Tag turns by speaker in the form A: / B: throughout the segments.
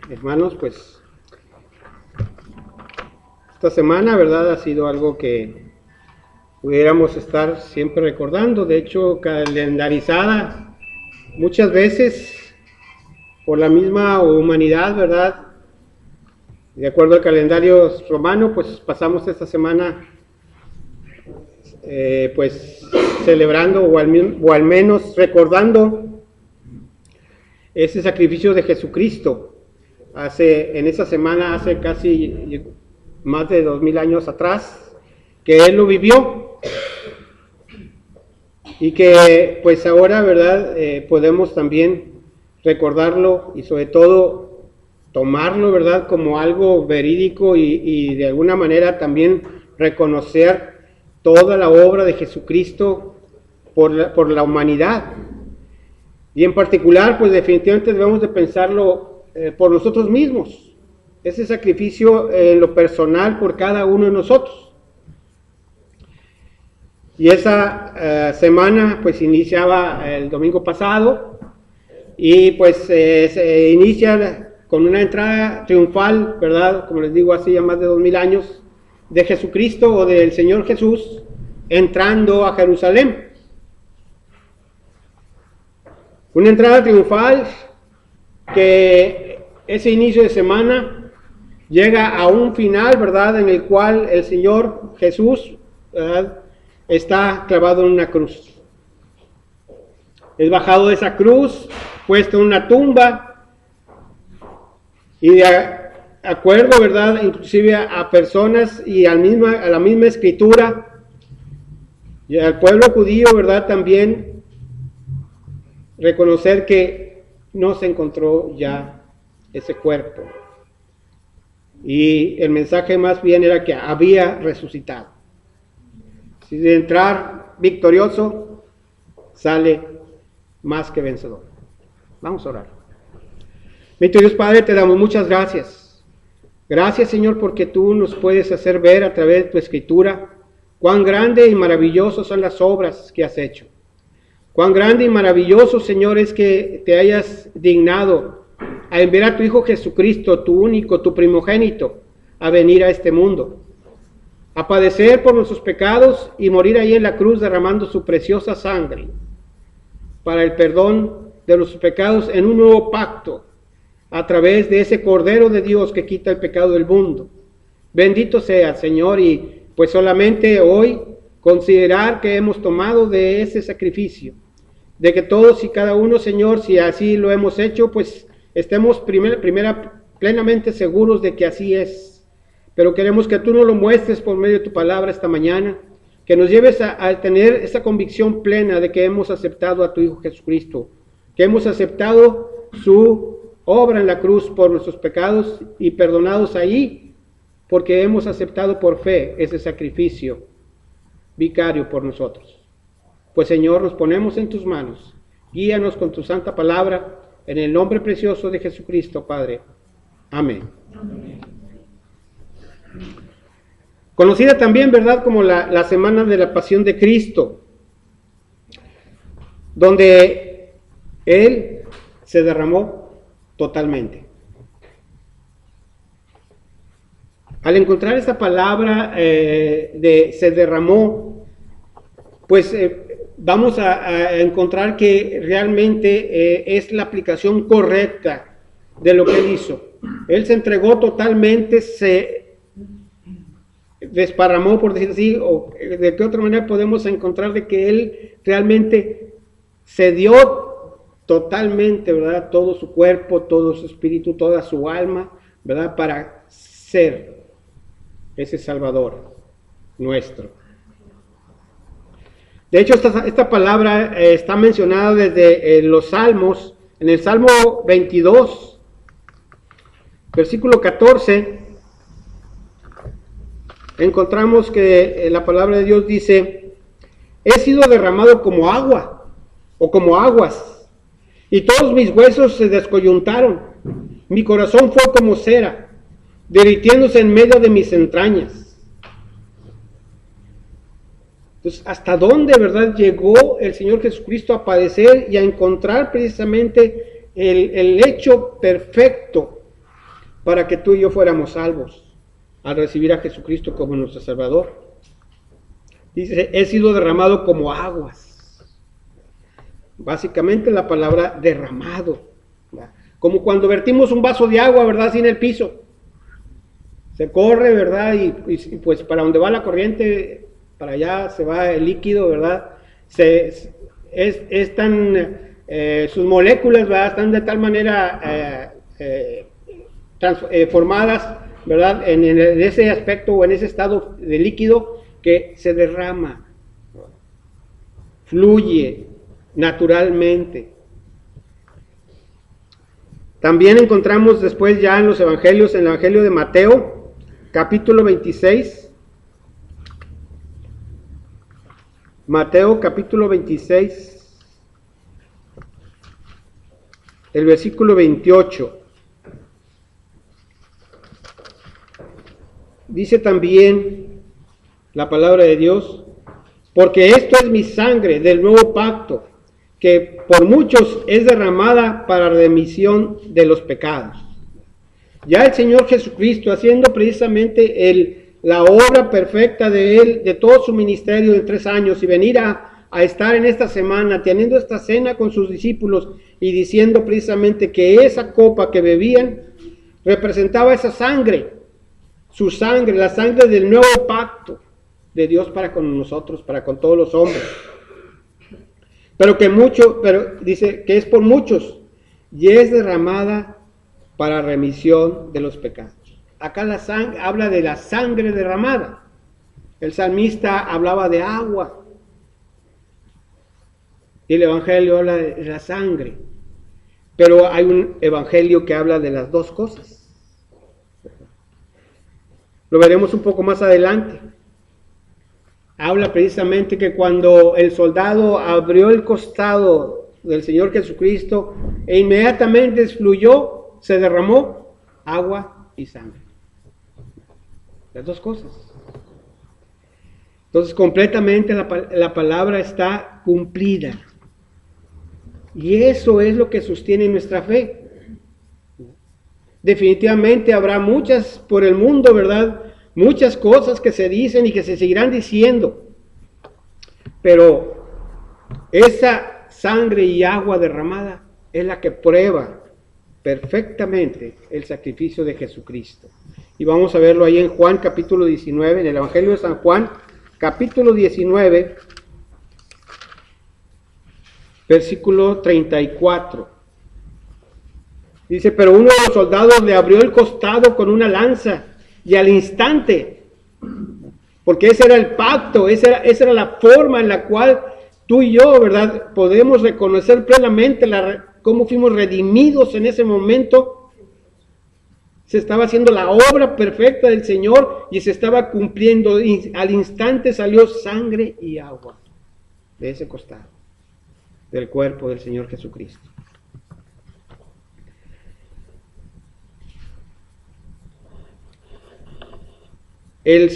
A: Hermanos, pues esta semana, ¿verdad? Ha sido algo que pudiéramos estar siempre recordando, de hecho calendarizada muchas veces por la misma humanidad, ¿verdad? De acuerdo al calendario romano, pues pasamos esta semana pues celebrando o al menos recordando ese sacrificio de Jesucristo. En esa semana, hace casi más de 2000 años atrás, que Él lo vivió y que pues ahora, ¿verdad? Podemos también recordarlo y sobre todo tomarlo, ¿verdad? Como algo verídico y de alguna manera también reconocer toda la obra de Jesucristo por la humanidad. Y en particular, pues definitivamente debemos de pensarlo por nosotros mismos, ese sacrificio en lo personal por cada uno de nosotros. Y esa semana pues iniciaba el domingo pasado y pues se inicia con una entrada triunfal, ¿verdad? Como les digo, hace ya más de 2000 años, de Jesucristo o del Señor Jesús entrando a Jerusalén. Una entrada triunfal que ese inicio de semana llega a un final, ¿verdad? En el cual el Señor Jesús, ¿verdad?, está clavado en una cruz. Es bajado de esa cruz, puesto en una tumba, y de acuerdo, ¿verdad?, inclusive a personas y a la misma escritura, y al pueblo judío, ¿verdad?, también reconocer que no se encontró ya ese cuerpo. Y el mensaje más bien era que había resucitado. Si de entrar victorioso, sale más que vencedor. Vamos a orar. Bendito Dios Padre, te damos muchas gracias. Gracias, Señor, porque tú nos puedes hacer ver a través de tu escritura cuán grande y maravilloso son las obras que has hecho. Cuán grande y maravilloso, Señor, es que te hayas dignado a enviar a tu Hijo Jesucristo, tu único, tu primogénito, a venir a este mundo, a padecer por nuestros pecados y morir ahí en la cruz derramando su preciosa sangre para el perdón de nuestros pecados en un nuevo pacto a través de ese Cordero de Dios que quita el pecado del mundo. Bendito sea, Señor, y pues solamente hoy considerar que hemos tomado de ese sacrificio, de que todos y cada uno, Señor, si así lo hemos hecho, pues estemos plenamente seguros de que así es. Pero queremos que tú nos lo muestres por medio de tu palabra esta mañana, que nos lleves a tener esa convicción plena de que hemos aceptado a tu Hijo Jesucristo, que hemos aceptado su obra en la cruz por nuestros pecados y perdonados ahí, porque hemos aceptado por fe ese sacrificio vicario por nosotros. Pues Señor, nos ponemos en tus manos, guíanos con tu santa palabra, en el nombre precioso de Jesucristo, Padre. Amén. Amén. Conocida también, ¿verdad?, como la semana de la pasión de Cristo, donde Él se derramó totalmente. Al encontrar esa palabra de se derramó, pues vamos a encontrar que realmente es la aplicación correcta de lo que Él hizo. Él se entregó totalmente, se desparramó, por decir así, o de qué otra manera podemos encontrar de que Él realmente se dio totalmente, ¿verdad?, todo su cuerpo, todo su espíritu, toda su alma, ¿verdad?, para ser ese Salvador nuestro. De hecho, esta palabra está mencionada desde los Salmos, en el Salmo 22, versículo 14, encontramos que la palabra de Dios dice: he sido derramado como agua, o como aguas, y todos mis huesos se descoyuntaron, mi corazón fue como cera, derritiéndose en medio de mis entrañas. Entonces, ¿hasta dónde, verdad, llegó el Señor Jesucristo a padecer y a encontrar precisamente el hecho perfecto para que tú y yo fuéramos salvos al recibir a Jesucristo como nuestro Salvador. Dice, he sido derramado como aguas. Básicamente la palabra derramado, ¿verdad? Como cuando vertimos un vaso de agua, ¿verdad? Así en el piso. Se corre, ¿verdad? Y pues para donde va la corriente, para allá se va el líquido, ¿verdad? Sus moléculas, ¿verdad? Están de tal manera formadas, ¿verdad? En ese aspecto o en ese estado de líquido que se derrama, fluye naturalmente. También encontramos después ya en los evangelios, en el evangelio de Mateo, capítulo 26, Mateo capítulo 26, el versículo 28. Dice también la palabra de Dios, porque esto es mi sangre del nuevo pacto, que por muchos es derramada para remisión de los pecados. Ya el Señor Jesucristo, haciendo precisamente la obra perfecta de Él, de todo su ministerio de 3 años, y venir a estar en esta semana, teniendo esta cena con sus discípulos, y diciendo precisamente que esa copa que bebían representaba esa sangre, su sangre, la sangre del nuevo pacto de Dios para con nosotros, para con todos los hombres. Pero dice que es por muchos, y es derramada para remisión de los pecados. Acá la sangre habla de la sangre derramada. El salmista hablaba de agua, y el evangelio habla de la sangre. Pero hay un evangelio que habla de las dos cosas. Lo veremos un poco más adelante. Habla precisamente que cuando el soldado abrió el costado del Señor Jesucristo e inmediatamente fluyó, se derramó agua y sangre. Las dos cosas. Entonces completamente la palabra está cumplida. Y eso es lo que sostiene nuestra fe. Definitivamente habrá muchas por el mundo, ¿verdad? Muchas cosas que se dicen y que se seguirán diciendo. Pero esa sangre y agua derramada es la que prueba perfectamente el sacrificio de Jesucristo. Y vamos a verlo ahí en Juan capítulo 19, en el Evangelio de San Juan, capítulo 19, versículo 34. Dice, pero uno de los soldados le abrió el costado con una lanza, y al instante, porque ese era el pacto, esa era la forma en la cual tú y yo, ¿verdad?, podemos reconocer plenamente cómo fuimos redimidos en ese momento. Se estaba haciendo la obra perfecta del Señor y se estaba cumpliendo. Y al instante salió sangre y agua de ese costado, del cuerpo del Señor Jesucristo. El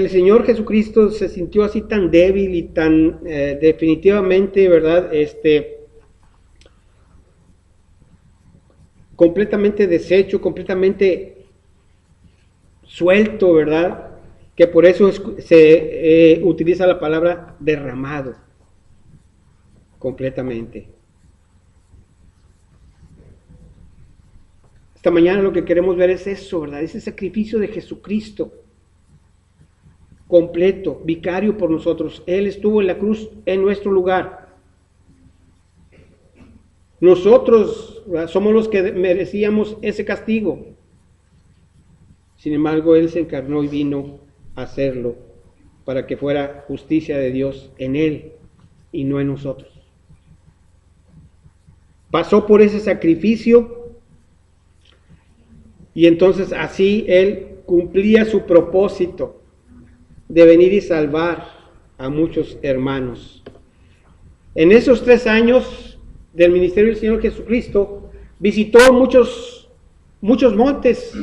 A: Señor Jesucristo se sintió así tan débil y tan definitivamente, ¿verdad?, completamente deshecho, completamente suelto, ¿verdad?, que por eso se utiliza la palabra derramado, completamente. Esta mañana lo que queremos ver es eso, ¿verdad?, ese sacrificio de Jesucristo, completo, vicario por nosotros. Él estuvo en la cruz en nuestro lugar. Nosotros somos los que merecíamos ese castigo. Sin embargo, Él se encarnó y vino a hacerlo para que fuera justicia de Dios en Él y no en nosotros. Pasó por ese sacrificio y entonces así Él cumplía su propósito de venir y salvar a muchos hermanos. En esos 3 años del ministerio del Señor Jesucristo, visitó muchos montes.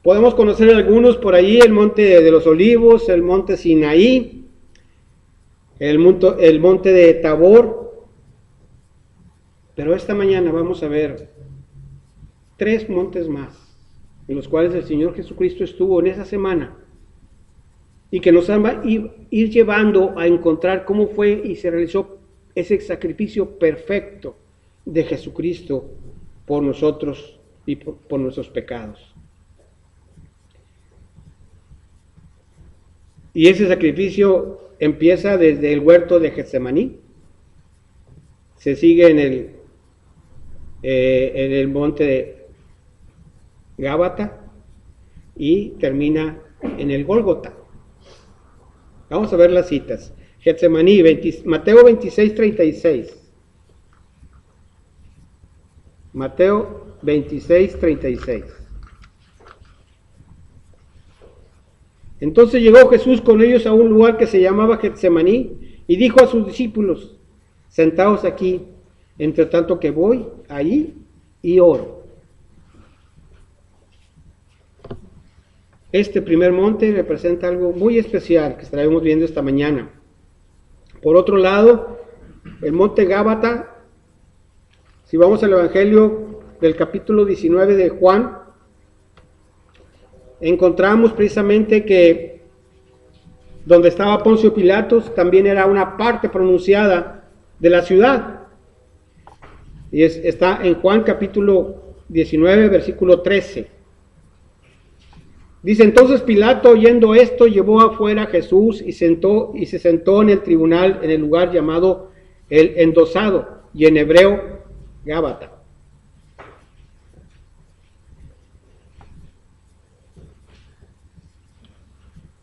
A: Podemos conocer algunos por allí: el monte de los Olivos, el monte Sinaí, el monte de Tabor. Pero esta mañana vamos a ver 3 montes más, en los cuales el Señor Jesucristo estuvo en esa semana, y que nos va a ir llevando a encontrar cómo fue y se realizó ese sacrificio perfecto de Jesucristo por nosotros y por nuestros pecados. Y ese sacrificio empieza desde el huerto de Getsemaní, se sigue en el monte de Gábata y termina en el Gólgota. Vamos a ver las citas. Getsemaní, Mateo 26, 36. Mateo 26, 36. Entonces llegó Jesús con ellos a un lugar que se llamaba Getsemaní y dijo a sus discípulos: sentaos aquí, entre tanto que voy allí y oro. Este primer monte representa algo muy especial que estaremos viendo esta mañana. Por otro lado, el monte Gábata, si vamos al Evangelio del capítulo 19 de Juan, encontramos precisamente que donde estaba Poncio Pilatos también era una parte pronunciada de la ciudad. Y está en Juan capítulo 19, versículo 13. Dice: entonces Pilato, oyendo esto, llevó afuera a Jesús y se sentó en el tribunal en el lugar llamado el Endosado, y en hebreo Gábata.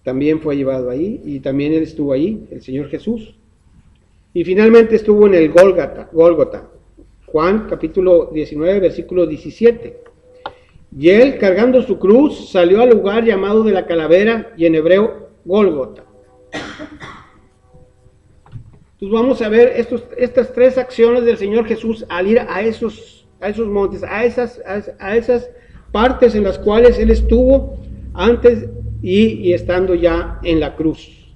A: También fue llevado ahí, y también él estuvo ahí, el Señor Jesús. Y finalmente estuvo en el Gólgota, Juan capítulo 19, versículo 17. Y él, cargando su cruz, salió al lugar llamado de la calavera, y en hebreo Gólgota. Entonces vamos a ver estas 3 acciones del Señor Jesús al ir a esos montes, a esas partes en las cuales él estuvo antes y estando ya en la cruz,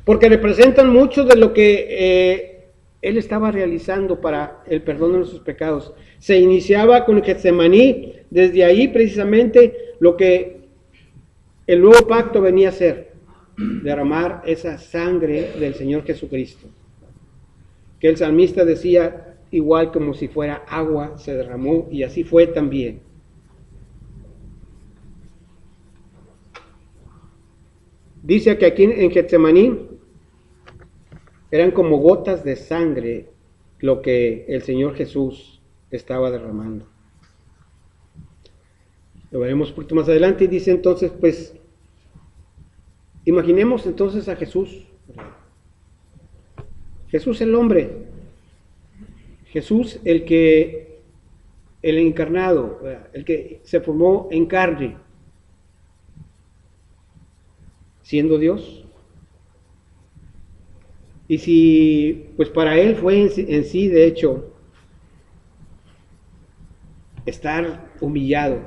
A: porque representan mucho de lo que él estaba realizando para el perdón de nuestros pecados. Se iniciaba con Getsemaní, desde ahí precisamente lo que el nuevo pacto venía a hacer, derramar esa sangre del Señor Jesucristo, que el salmista decía, igual como si fuera agua se derramó, y así fue también. Dice que aquí en Getsemaní eran como gotas de sangre lo que el Señor Jesús estaba derramando. Lo veremos un poquito más adelante, y dice entonces, pues, imaginemos entonces a Jesús. Jesús el hombre. Jesús el encarnado, el que se formó en carne, siendo Dios. Y si, pues para él fue en sí, de hecho, estar humillado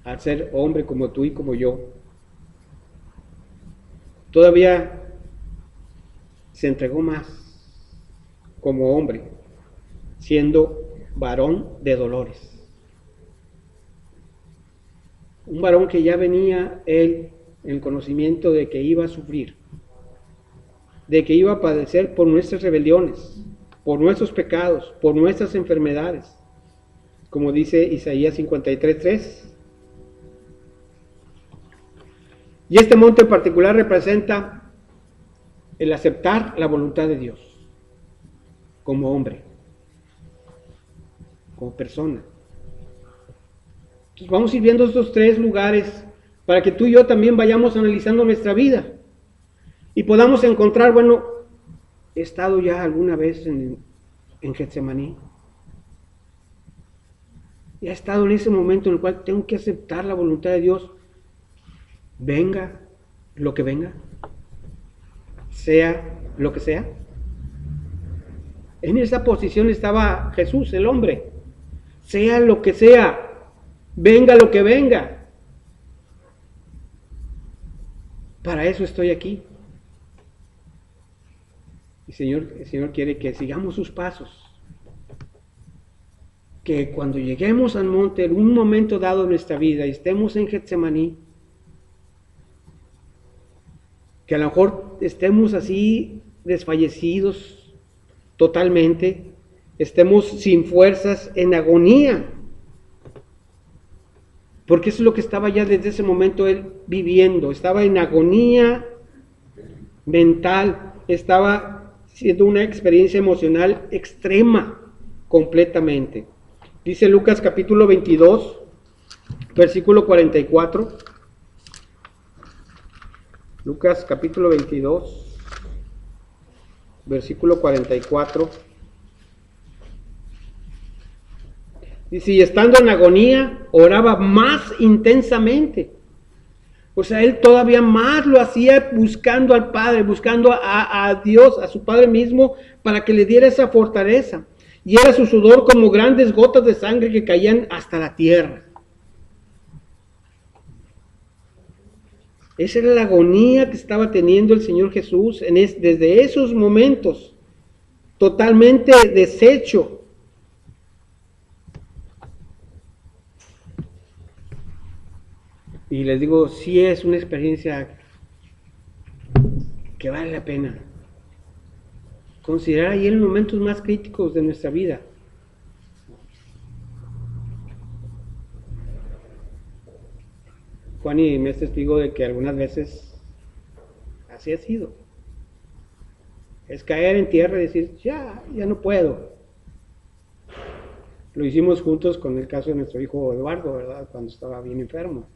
A: al ser hombre como tú y como yo, todavía se entregó más como hombre, siendo varón de dolores. Un varón que ya venía él en conocimiento de que iba a sufrir, de que iba a padecer por nuestras rebeliones, por nuestros pecados, por nuestras enfermedades, como dice Isaías 53:3. Y este monte en particular representa el aceptar la voluntad de Dios como hombre, como persona. Entonces vamos a ir viendo estos 3 lugares para que tú y yo también vayamos analizando nuestra vida y podamos encontrar, bueno, he estado ya alguna vez en Getsemaní. Y he estado en ese momento en el cual tengo que aceptar la voluntad de Dios, venga lo que venga, sea lo que sea. En esa posición estaba Jesús, el hombre. Sea lo que sea, venga lo que venga. Para eso estoy aquí. Y el Señor quiere que sigamos sus pasos. que cuando lleguemos al monte, en un momento dado de nuestra vida, y estemos en Getsemaní, que a lo mejor estemos así desfallecidos totalmente, estemos sin fuerzas, en agonía, porque eso es lo que estaba ya desde ese momento él viviendo, estaba en agonía mental, estaba siendo una experiencia emocional extrema completamente. Dice Lucas capítulo 22, versículo 44. Lucas capítulo 22, versículo 44. Dice, y estando en agonía, oraba más intensamente. O sea, él todavía más lo hacía buscando al Padre, buscando a Dios, a su Padre mismo, para que le diera esa fortaleza. Y era su sudor como grandes gotas de sangre que caían hasta la tierra. Esa era la agonía que estaba teniendo el Señor Jesús desde esos momentos, totalmente deshecho. Y les digo, sí es una experiencia que vale la pena considerar ahí en los momentos más críticos de nuestra vida. Juan y me es testigo de que algunas veces así ha sido. Es caer en tierra y decir, ya no puedo. Lo hicimos juntos con el caso de nuestro hijo Eduardo, ¿verdad? Cuando estaba bien enfermo.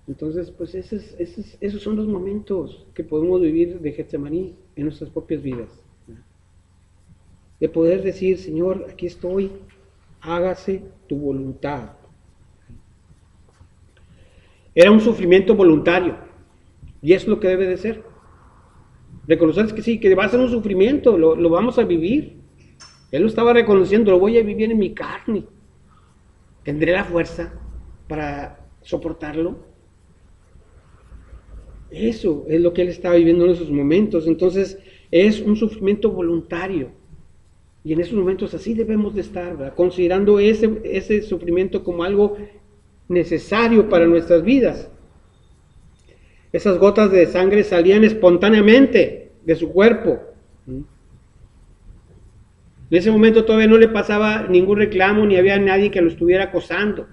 A: Entonces, pues esos son los momentos que podemos vivir de Getsemaní en nuestras propias vidas. De poder decir, Señor, aquí estoy, hágase tu voluntad. Era un sufrimiento voluntario, y es lo que debe de ser. Reconocer que sí, que va a ser un sufrimiento, lo vamos a vivir. Él lo estaba reconociendo, lo voy a vivir en mi carne. ¿Tendré la fuerza para soportarlo? Eso es lo que él estaba viviendo en esos momentos. Entonces es un sufrimiento voluntario, y en esos momentos así debemos de estar, ¿verdad? Considerando ese sufrimiento como algo necesario para nuestras vidas. Esas gotas de sangre salían espontáneamente de su cuerpo. En ese momento todavía no le pasaba ningún reclamo, ni había nadie que lo estuviera acosando.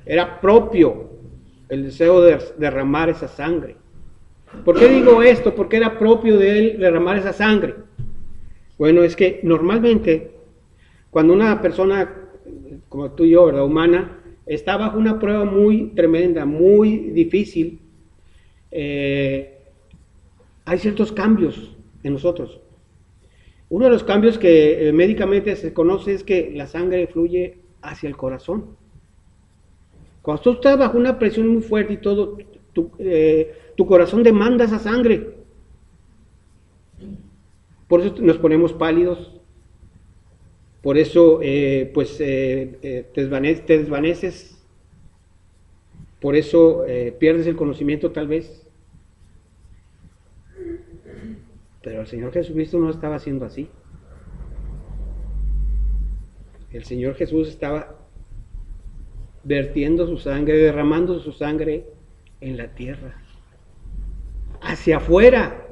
A: Era propio el deseo de derramar esa sangre. ¿Por qué digo esto? Porque era propio de él derramar esa sangre. Bueno, es que normalmente cuando una persona como tú y yo, ¿verdad?, humana, está bajo una prueba muy tremenda, muy difícil, hay ciertos cambios en nosotros. Uno de los cambios que médicamente se conoce es que la sangre fluye hacia el corazón. Cuando tú estás bajo una presión muy fuerte y todo, tu corazón demanda esa sangre. Por eso nos ponemos pálidos, por eso te desvaneces, por eso pierdes el conocimiento tal vez. Pero el Señor Jesucristo no estaba haciendo así. El Señor Jesús estaba vertiendo su sangre, derramando su sangre en la tierra, hacia afuera.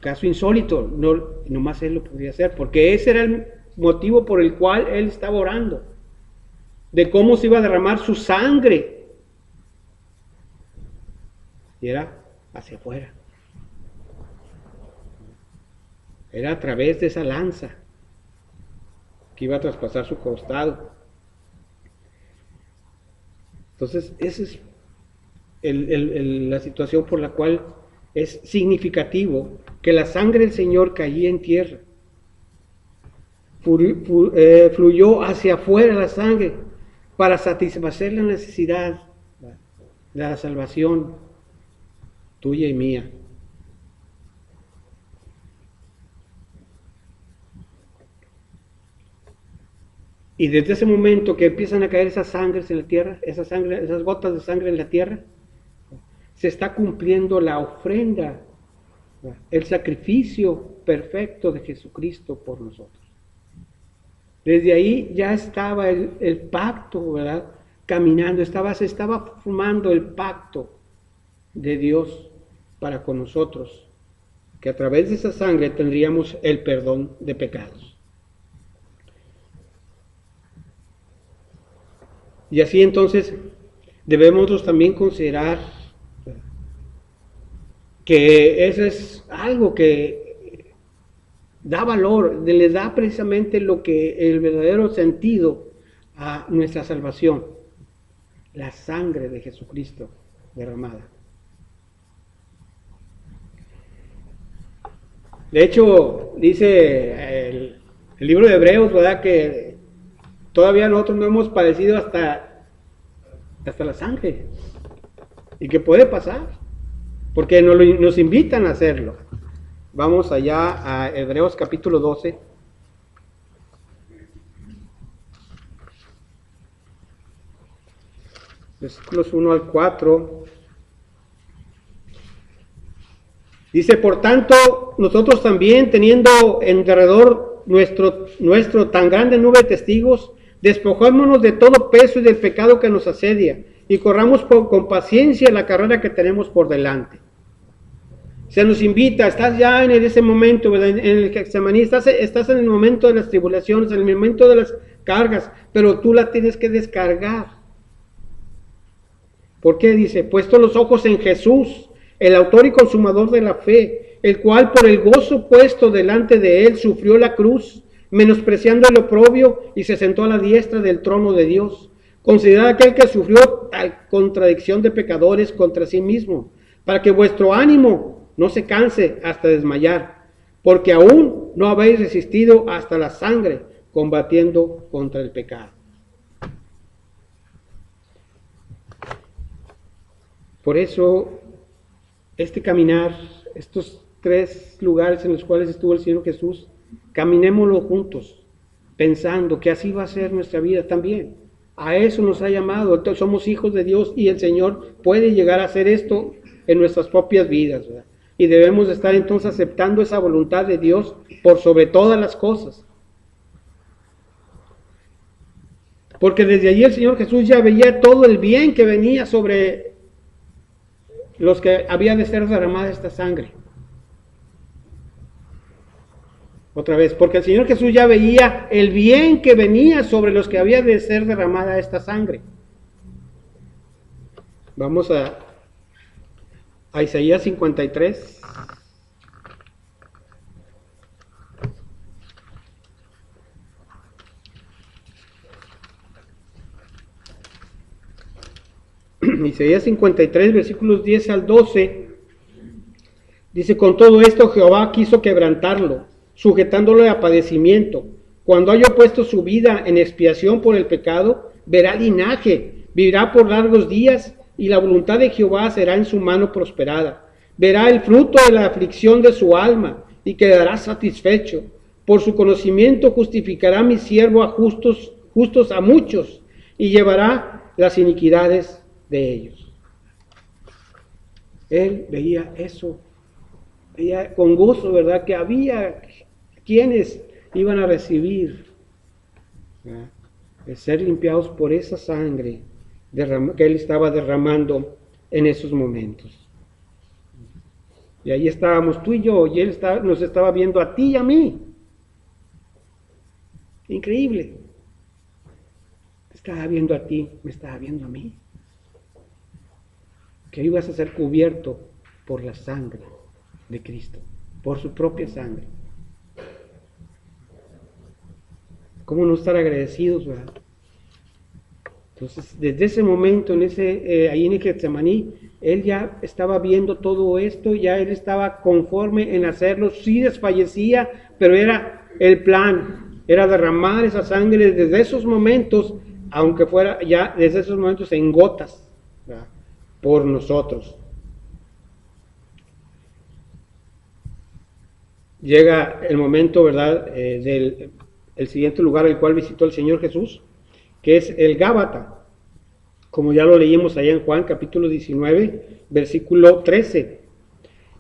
A: Caso insólito, no más él lo podía hacer, porque ese era el motivo por el cual él estaba orando, de cómo se iba a derramar su sangre, y era hacia afuera, era a través de esa lanza que iba a traspasar su costado. Entonces esa es la situación por la cual es significativo que la sangre del Señor caía en tierra. Fluyó hacia afuera la sangre para satisfacer la necesidad de la salvación tuya y mía. Y desde ese momento que empiezan a caer esas sangres en la tierra, esas gotas de sangre en la tierra, se está cumpliendo la ofrenda, el sacrificio perfecto de Jesucristo por nosotros. Desde ahí ya estaba el pacto, ¿verdad? Caminando, se estaba formando el pacto de Dios para con nosotros, que a través de esa sangre tendríamos el perdón de pecados. Y así entonces debemos también considerar que eso es algo que da valor, le da precisamente lo que el verdadero sentido a nuestra salvación, la sangre de Jesucristo derramada. De hecho, dice el libro de Hebreos, ¿verdad?, que todavía nosotros no hemos padecido hasta la sangre, y que puede pasar, porque nos invitan a hacerlo. Vamos allá a Hebreos capítulo 12. Versículos 1 al 4. Dice, por tanto, nosotros también, teniendo en derredor nuestro tan grande nube de testigos, despojémonos de todo peso y del pecado que nos asedia, y corramos con paciencia la carrera que tenemos por delante. Se nos invita, estás ya en ese momento, ¿verdad?, en el Getsemaní, estás en el momento de las tribulaciones, en el momento de las cargas, pero tú la tienes que descargar. ¿Por qué? Dice, puesto los ojos en Jesús, el autor y consumador de la fe, el cual por el gozo puesto delante de él sufrió la cruz, menospreciando el oprobio, y se sentó a la diestra del trono de Dios. Considerad aquel que sufrió tal contradicción de pecadores contra sí mismo, para que vuestro ánimo no se canse hasta desmayar, porque aún no habéis resistido hasta la sangre, combatiendo contra el pecado. Por eso, este caminar, estos 3 lugares en los cuales estuvo el Señor Jesús, caminémoslo juntos, pensando que así va a ser nuestra vida también. A eso nos ha llamado. Entonces, somos hijos de Dios y el Señor puede llegar a hacer esto en nuestras propias vidas, ¿verdad? Y debemos estar entonces aceptando esa voluntad de Dios por sobre todas las cosas. Porque desde allí el Señor Jesús ya veía todo el bien que venía sobre los que había de ser derramada esta sangre. Otra vez, porque el Señor Jesús ya veía el bien que venía sobre los que había de ser derramada esta sangre. Vamos a Isaías 53. Isaías 53, versículos 10 al 12. Dice, con todo esto Jehová quiso quebrantarlo, sujetándolo a padecimiento. Cuando haya puesto su vida en expiación por el pecado, verá linaje, vivirá por largos días, y la voluntad de Jehová será en su mano prosperada. Verá el fruto de la aflicción de su alma, y quedará satisfecho. Por su conocimiento justificará mi siervo a justos a muchos, y llevará las iniquidades de ellos. Él veía eso, veía con gozo, ¿verdad?, que había quienes iban a recibir, ¿verdad?, de ser limpiados por esa sangre que él estaba derramando en esos momentos. Y ahí estábamos tú y yo, y él nos estaba viendo a ti y a mí. Increíble. Estaba viendo a ti, me estaba viendo a mí. Que ibas a ser cubierto por la sangre de Cristo, por su propia sangre. ¿Cómo no estar agradecidos, verdad? Entonces, desde ese momento, ahí en el Getsemaní, él ya estaba viendo todo esto, ya él estaba conforme en hacerlo, sí desfallecía, pero era el plan, era derramar esa sangre desde esos momentos, aunque fuera ya desde esos momentos en gotas, ¿verdad?, por nosotros. Llega el momento, ¿verdad?, del el siguiente lugar al cual visitó el Señor Jesús, que es el Gábata, como ya lo leímos allá en Juan capítulo 19, versículo 13,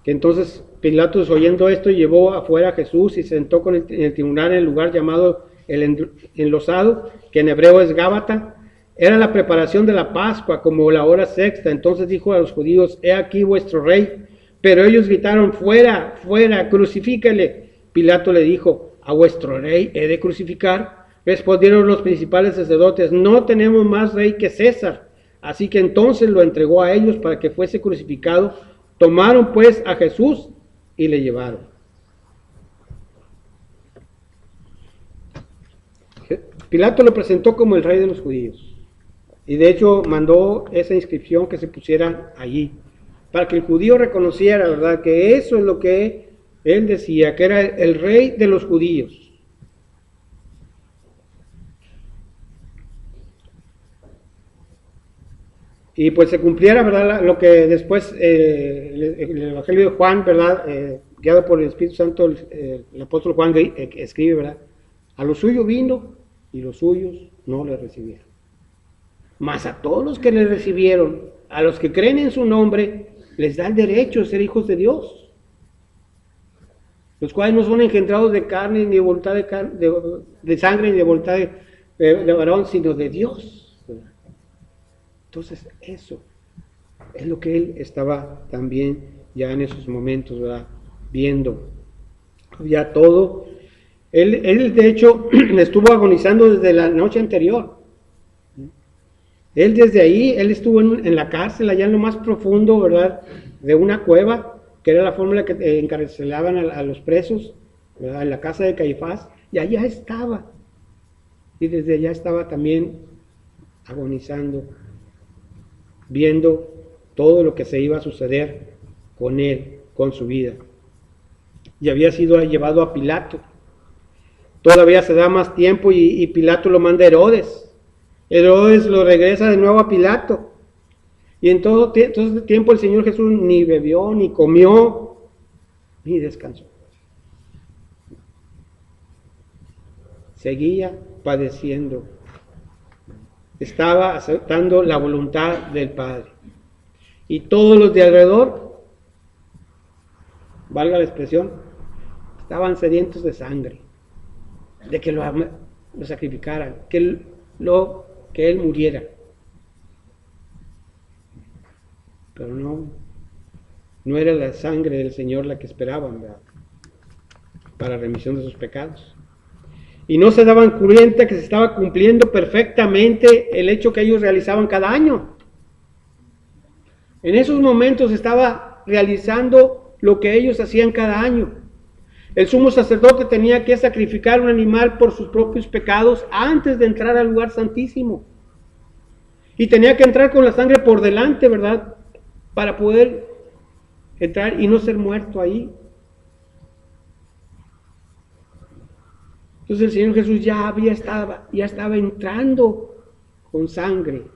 A: que entonces Pilatos, oyendo esto, llevó afuera a Jesús y se sentó en el tribunal en el lugar llamado el enlosado, que en hebreo es Gábata, era la preparación de la Pascua, como la hora sexta. Entonces dijo a los judíos: he aquí vuestro rey. Pero ellos gritaron: fuera, fuera, crucifícale. Pilato le dijo: ¿a vuestro rey he de crucificar? Respondieron los principales sacerdotes: no tenemos más rey que César. Así que entonces lo entregó a ellos para que fuese crucificado. Tomaron pues a Jesús y le llevaron. Pilato lo presentó como el rey de los judíos. Y de hecho mandó esa inscripción que se pusiera allí, para que el judío reconociera, ¿verdad?, que eso es lo que él decía, que era el rey de los judíos. Y pues se cumpliera, ¿verdad?, lo que después el Evangelio de Juan, ¿verdad?, guiado por el Espíritu Santo, el apóstol Juan escribe, ¿verdad?, a los suyos vino y los suyos no le recibieron. Mas a todos los que le recibieron, a los que creen en su nombre, les da el derecho de ser hijos de Dios, los cuales no son engendrados de carne, ni de voluntad de sangre, ni de voluntad de varón, sino de Dios. Entonces, eso es lo que él estaba también ya en esos momentos, ¿verdad?, viendo. Había todo. Él de hecho, estuvo agonizando desde la noche anterior. Él desde ahí, él estuvo en la cárcel, allá en lo más profundo, ¿verdad?, de una cueva, que era la forma en la que encarcelaban a los presos, ¿verdad?, en la casa de Caifás, y allá estaba. Y desde allá estaba también agonizando, viendo todo lo que se iba a suceder con él, con su vida. Y había sido llevado a Pilato. Todavía se da más tiempo y Pilato lo manda a Herodes. Herodes lo regresa de nuevo a Pilato. Y en todo este tiempo el Señor Jesús ni bebió, ni comió, ni descansó. Seguía padeciendo. Estaba aceptando la voluntad del Padre. Y todos los de alrededor, valga la expresión, estaban sedientos de sangre, de que lo sacrificaran, que él muriera. Pero no era la sangre del Señor la que esperaban, ¿verdad?, para remisión de sus pecados. Y no se daban cuenta que se estaba cumpliendo perfectamente el hecho que ellos realizaban cada año. En esos momentos se estaba realizando lo que ellos hacían cada año. El sumo sacerdote tenía que sacrificar un animal por sus propios pecados antes de entrar al lugar santísimo. Y tenía que entrar con la sangre por delante, ¿verdad?, para poder entrar y no ser muerto ahí. Entonces el Señor Jesús ya estaba entrando con sangre,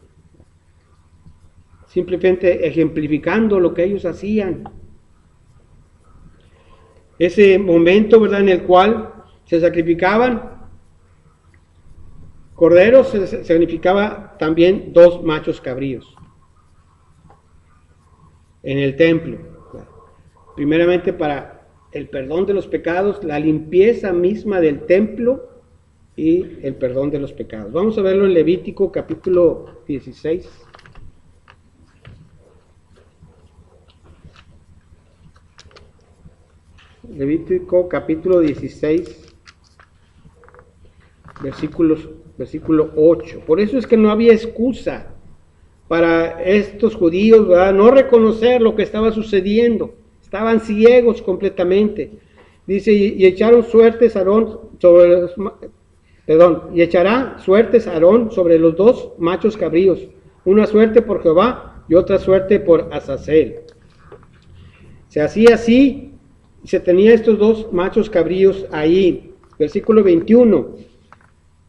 A: simplemente ejemplificando lo que ellos hacían. Ese momento, ¿verdad?, en el cual se sacrificaban corderos, se sacrificaba también 2 machos cabríos en el templo, primeramente para el perdón de los pecados, la limpieza misma del templo y el perdón de los pecados. Vamos a verlo en Levítico capítulo 16. Levítico capítulo 16, versículo 8. Por eso es que no había excusa para estos judíos, ¿verdad?, no reconocer lo que estaba sucediendo. Estaban ciegos completamente. Dice: y echará suertes Aarón sobre los 2 machos cabríos, una suerte por Jehová y otra suerte por Azazel. Se hacía así, se tenía estos 2 machos cabríos ahí. Versículo 21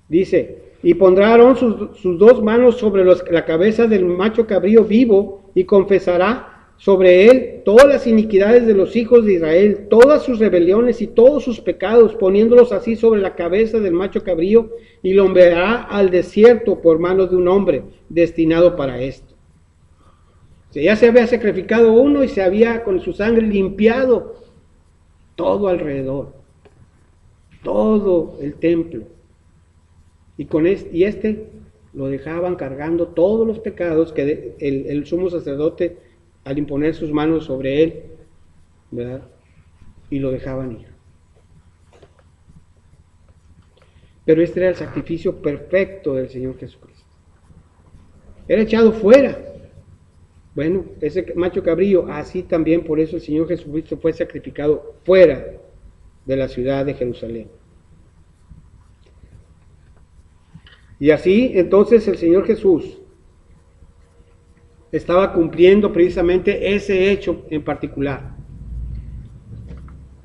A: dice: y pondrá Aarón sus 2 manos sobre la cabeza del macho cabrío vivo y confesará sobre él todas las iniquidades de los hijos de Israel, todas sus rebeliones y todos sus pecados, poniéndolos así sobre la cabeza del macho cabrío, y lo enviará al desierto por manos de un hombre destinado para esto. O sea, ya se había sacrificado uno y se había con su sangre limpiado todo alrededor, todo el templo. Y este lo dejaban cargando todos los pecados que el sumo sacerdote, al imponer sus manos sobre él, ¿verdad? Y lo dejaban ir. Pero este era el sacrificio perfecto del Señor Jesucristo. Era echado fuera. Bueno, ese macho cabrillo, así también por eso el Señor Jesucristo fue sacrificado fuera de la ciudad de Jerusalén. Y así entonces el Señor Jesús estaba cumpliendo precisamente ese hecho en particular.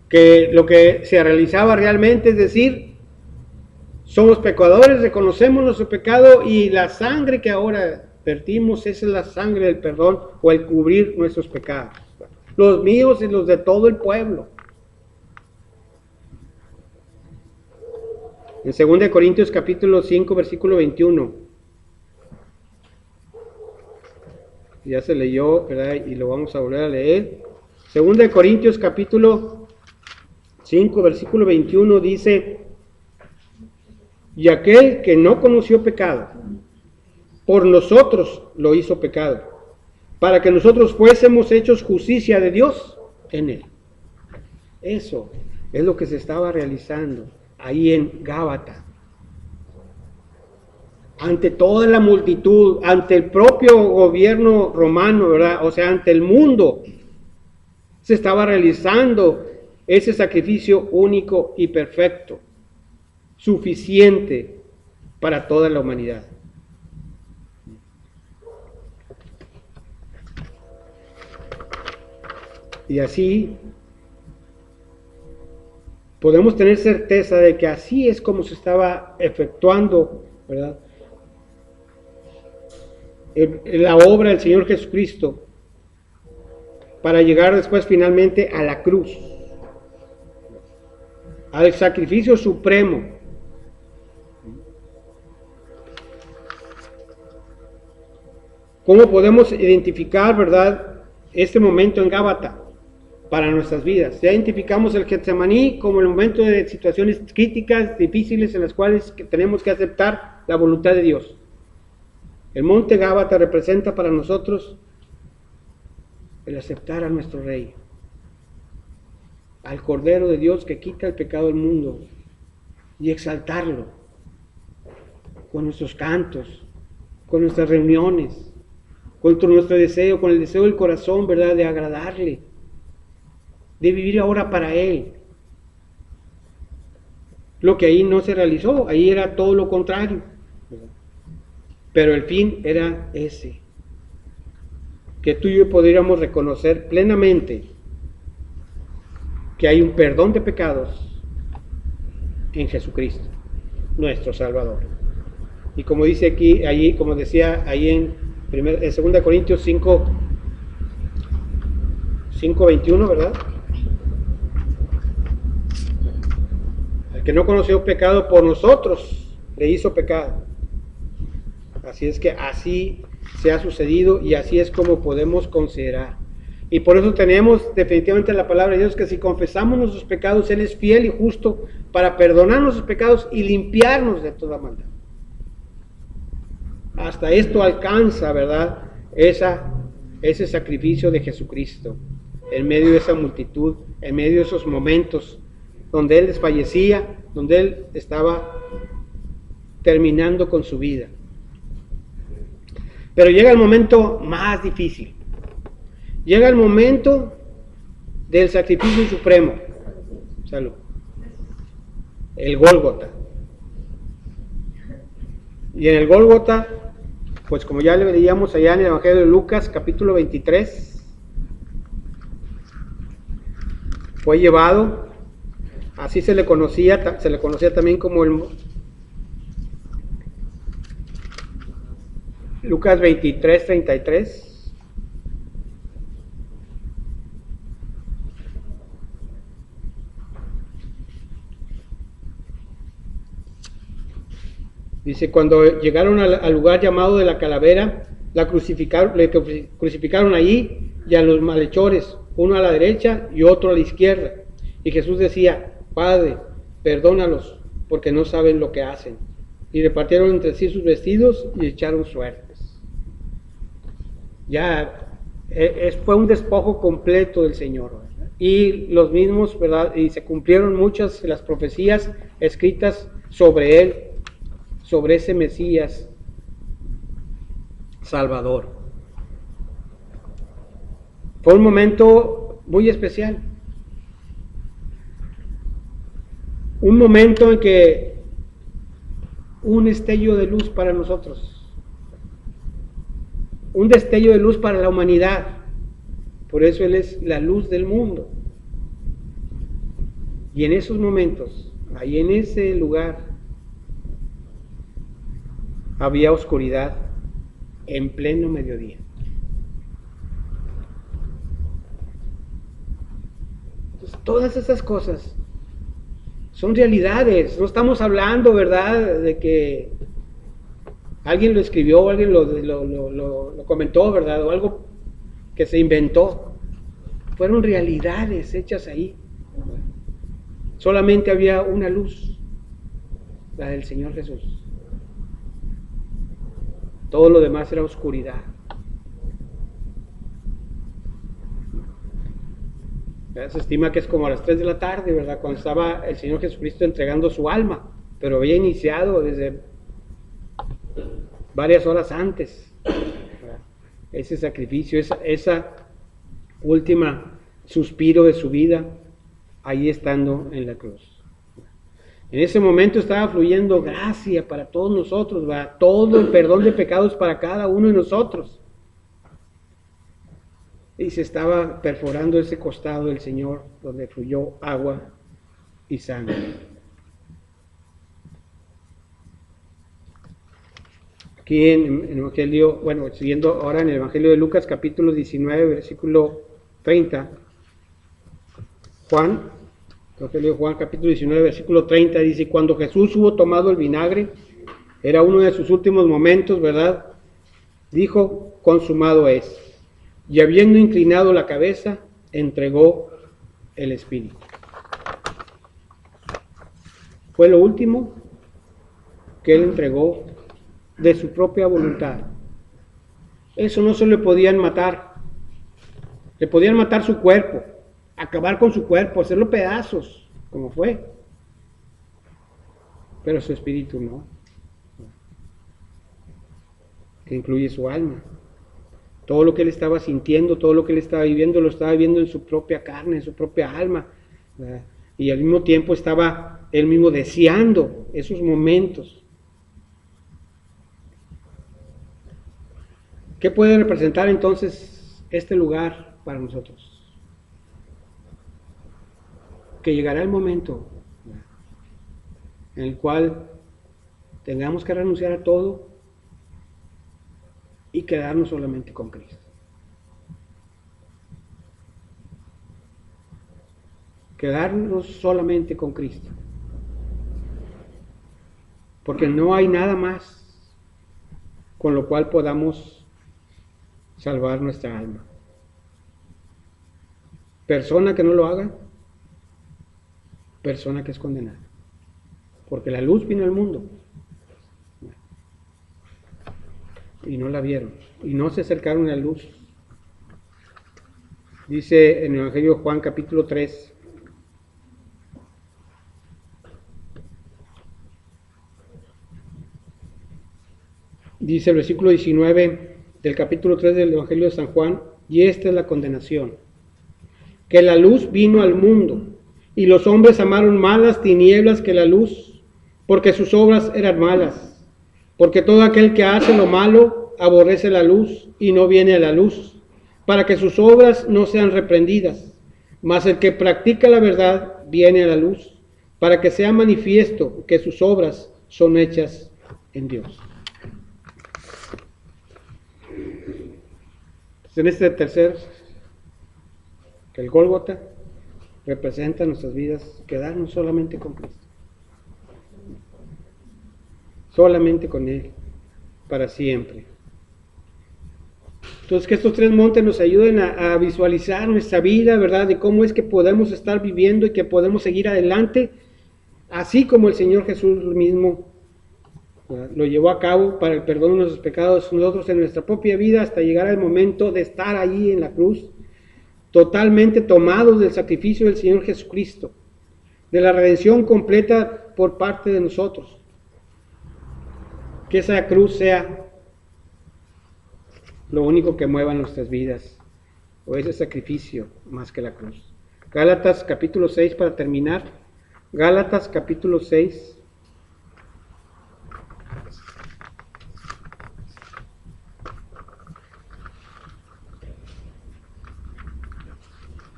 A: Que lo que se realizaba realmente es decir, somos pecadores, reconocemos nuestro pecado y la sangre que ahora vertimos, esa es la sangre del perdón o el cubrir nuestros pecados. Los míos y los de todo el pueblo. En 2 Corintios capítulo 5, versículo 21. Ya se leyó, ¿verdad? Y lo vamos a volver a leer. 2 Corintios capítulo 5, versículo 21 dice: y aquel que no conoció pecado, por nosotros lo hizo pecado, para que nosotros fuésemos hechos justicia de Dios en él. Eso es lo que se estaba realizando ahí en Gábata. Ante toda la multitud, ante el propio gobierno romano, ¿verdad? O sea, ante el mundo, se estaba realizando ese sacrificio único y perfecto, suficiente para toda la humanidad. Y así podemos tener certeza de que así es como se estaba efectuando, ¿verdad?, la obra del Señor Jesucristo para llegar después finalmente a la cruz, al sacrificio supremo. ¿Cómo podemos identificar, verdad, este momento en Gábata para nuestras vidas? Ya identificamos el Getsemaní como el momento de situaciones críticas, difíciles, en las cuales tenemos que aceptar la voluntad de Dios. El monte Gábata representa para nosotros el aceptar a nuestro Rey, al Cordero de Dios que quita el pecado del mundo, y exaltarlo con nuestros cantos, con nuestras reuniones, con nuestro deseo, con el deseo del corazón, ¿verdad?, de agradarle, de vivir ahora para Él. Lo que ahí no se realizó, ahí era todo lo contrario, ¿verdad? Pero el fin era ese, que tú y yo podríamos reconocer plenamente que hay un perdón de pecados en Jesucristo, nuestro Salvador. Y como dice aquí, allí, como decía ahí en 2 Corintios 5, 21, ¿verdad? El que no conoció pecado por nosotros le hizo pecado. Así es que así se ha sucedido y así es como podemos considerar. Y por eso tenemos definitivamente la palabra de Dios, que si confesamos nuestros pecados, Él es fiel y justo para perdonar nuestros pecados y limpiarnos de toda maldad. Hasta esto alcanza, ¿verdad?, ese sacrificio de Jesucristo, en medio de esa multitud, en medio de esos momentos donde Él desfallecía, donde Él estaba terminando con su vida. Pero llega el momento más difícil. Llega el momento del sacrificio supremo. Salud. El Gólgota. Y en el Gólgota, pues como ya le veíamos allá en el Evangelio de Lucas, capítulo 23, fue llevado, así se le conocía también como el Lucas 23, 33. Dice, cuando llegaron al lugar llamado de la Calavera, le crucificaron allí y a los malhechores, uno a la derecha y otro a la izquierda. Y Jesús decía, Padre, perdónalos, porque no saben lo que hacen. y repartieron entre sí sus vestidos y echaron suertes. Ya fue un despojo completo del Señor, ¿verdad? Y los mismos, ¿verdad? Y se cumplieron muchas de las profecías escritas sobre él, sobre ese Mesías Salvador. Fue un momento muy especial. Un momento en que un destello de luz para nosotros, un destello de luz para la humanidad. Por eso Él es la luz del mundo. Y en esos momentos, ahí en ese lugar, había oscuridad en pleno mediodía. Entonces, todas esas cosas son realidades. No estamos hablando, ¿verdad?, de que alguien lo escribió, alguien lo comentó, ¿verdad?, o algo que se inventó. Fueron realidades hechas ahí. Solamente había una luz, la del Señor Jesús. Todo lo demás era oscuridad. Se estima que es como a las 3 de la tarde, ¿verdad?, cuando estaba el Señor Jesucristo entregando su alma, pero había iniciado desde varias horas antes, ¿verdad?, ese sacrificio, esa última suspiro de su vida, ahí estando en la cruz. En ese momento estaba fluyendo gracia para todos nosotros, ¿verdad?, todo el perdón de pecados para cada uno de nosotros. Y se estaba perforando ese costado del Señor donde fluyó agua y sangre. Aquí en el Evangelio, bueno, siguiendo ahora en el Evangelio de Lucas, capítulo 19, versículo 30, Evangelio de Juan, capítulo 19, versículo 30, dice: cuando Jesús hubo tomado el vinagre, era uno de sus últimos momentos, ¿verdad?, dijo: consumado es. Y habiendo inclinado la cabeza, entregó el Espíritu. Fue lo último que él entregó de su propia voluntad. Eso no se le podían matar. Le podían matar su cuerpo, acabar con su cuerpo, hacerlo pedazos, como fue. Pero su espíritu no, que incluye su alma. Todo lo que él estaba sintiendo, todo lo que él estaba viviendo, lo estaba viviendo en su propia carne, en su propia alma, ¿verdad? Y al mismo tiempo estaba él mismo deseando esos momentos. ¿Qué puede representar entonces este lugar para nosotros? Que llegará el momento, ¿verdad?, en el cual tengamos que renunciar a todo y quedarnos solamente con Cristo. Quedarnos solamente con Cristo. Porque no hay nada más con lo cual podamos salvar nuestra alma. Persona que no lo haga, persona que es condenada. Porque la luz vino al mundo y no la vieron, y no se acercaron a la luz. Dice en el Evangelio de Juan, capítulo 3, dice el versículo 19 del capítulo 3 del Evangelio de San Juan: y esta es la condenación, que la luz vino al mundo, y los hombres amaron más las tinieblas que la luz, porque sus obras eran malas. Porque todo aquel que hace lo malo aborrece la luz y no viene a la luz, para que sus obras no sean reprendidas. Mas el que practica la verdad viene a la luz, para que sea manifiesto que sus obras son hechas en Dios. En este tercer, que el Gólgota representa nuestras vidas, quedarnos solamente con Cristo. Solamente con Él, para siempre. Entonces, que estos tres montes nos ayuden a visualizar nuestra vida, ¿verdad?, de cómo es que podemos estar viviendo y que podemos seguir adelante, así como el Señor Jesús mismo Lo llevó a cabo para el perdón de nuestros pecados, nosotros en nuestra propia vida, hasta llegar al momento de estar ahí en la cruz, totalmente tomados del sacrificio del Señor Jesucristo, de la redención completa por parte de nosotros. Que esa cruz sea lo único que mueva nuestras vidas, o ese sacrificio más que la cruz. Gálatas capítulo 6 para terminar. Gálatas capítulo 6.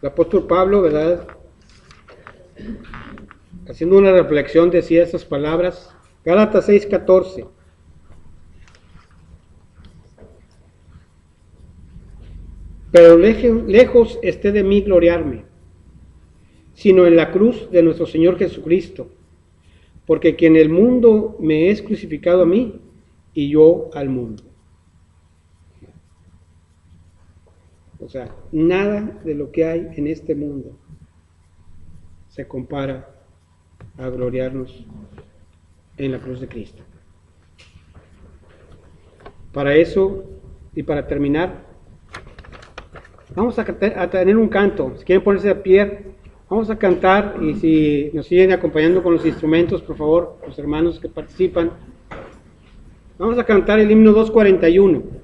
A: El apóstol Pablo, ¿verdad?, haciendo una reflexión, decía estas palabras. Gálatas 6:14. Pero lejos esté de mí gloriarme, sino en la cruz de nuestro Señor Jesucristo, porque quien el mundo me es crucificado a mí, y yo al mundo. O sea, nada de lo que hay en este mundo se compara a gloriarnos en la cruz de Cristo. Para eso, y para terminar, vamos a tener un canto. Si quieren ponerse de pie, vamos a cantar, y si nos siguen acompañando con los instrumentos, por favor, los hermanos que participan, vamos a cantar el himno 241.